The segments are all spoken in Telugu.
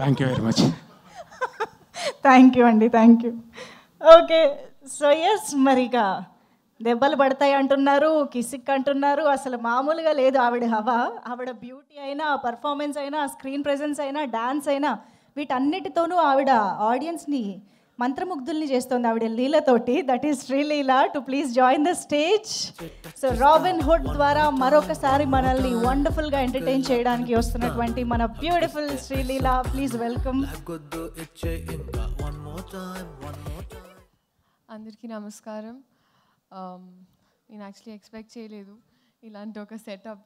Thank you very much. Thank you అండి, thank you. Okay, so yes, మరిగా దెబ్బలు పడతాయి అంటున్నారు, కిసిక్ అంటున్నారు, అసలు మామూలుగా లేదు ఆవిడ హవా. ఆవిడ బ్యూటీ అయినా, పర్ఫార్మెన్స్ అయినా, స్క్రీన్ ప్రెజెన్స్ అయినా, డాన్స్ అయినా, వీటన్నిటితోనూ ఆవిడ ఆడియన్స్ని మంత్రముగ్ధుల్ని చేస్తుంది ఆవిడ లీలతోటి. That is Sreeleela to please join the stage. So Robin Hood ద్వారా మరొకసారి మనల్ని వండర్ఫుల్గా ఎంటర్టైన్ చేయడానికి వస్తున్నటువంటి మన బ్యూటిఫుల్ శ్రీలీల, ప్లీజ్ వెల్కమ్. అందరికీ నమస్కారం. నేను యాక్చువల్లీ ఎక్స్పెక్ట్ చేయలేదు ఇలాంటి ఒక setup,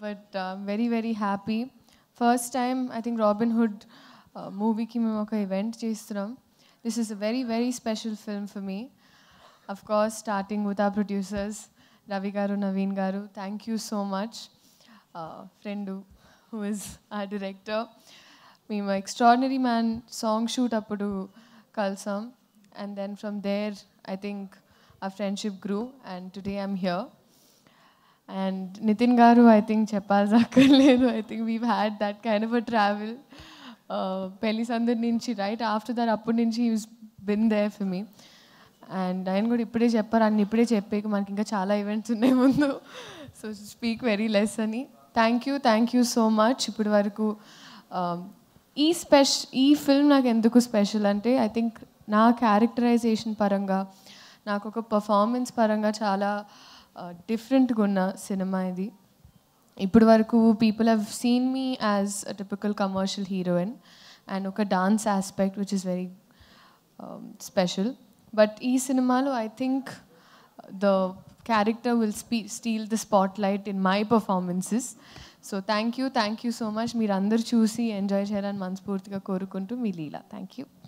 but very very happy. First time I think robin hood మూవీకి మేము ఒక ఈవెంట్ చేస్తున్నాం. This is a very very special film for me. Of course starting with our producers Ravi గారు, నవీన్ గారు, thank you so much. Friend who is ఆ డైరెక్టర్. మేము ఎక్స్ట్రాడినరీ మ్యాన్ సాంగ్ షూట్ అప్పుడు కలిసాం. And then from there, I think our friendship grew, and today I'm here. And Nitin Garu, I think cheppalakaledu. I think we've had that kind of a travel. Pelli Sandar nunchi, right after that, appudu nunchi he's been there for me. And ఆయన కూడా ఇప్పుడే చెప్పారు, అన్ని ఇప్పుడే చెప్పేకి మనకి ఇంకా చాలా ఈవెంట్స్ ఉన్నాయి ముందు, సో స్పీక్ వెరీ లెస్ అని. Thank you so much. ఇప్పటి వరకు ఈ ఫిల్మ్ నాకు ఎందుకు స్పెషల్ అంటే, ఐ థింక్ నా క్యారెక్టరైజేషన్ పరంగా, నాకు ఒక పర్ఫార్మెన్స్ పరంగా చాలా డిఫరెంట్గా ఉన్న సినిమా ఇది. ఇప్పటి వరకు people have seen me as a typical commercial heroine and ఒక dance aspect which is very special. But ఈ సినిమాలో I think the character will steal the spotlight in my performances. So thank you so much. మీరు అందరూ చూసి ఎంజాయ్ చేయాలని మనస్ఫూర్తిగా కోరుకుంటూ, మీ లీలా. Thank you.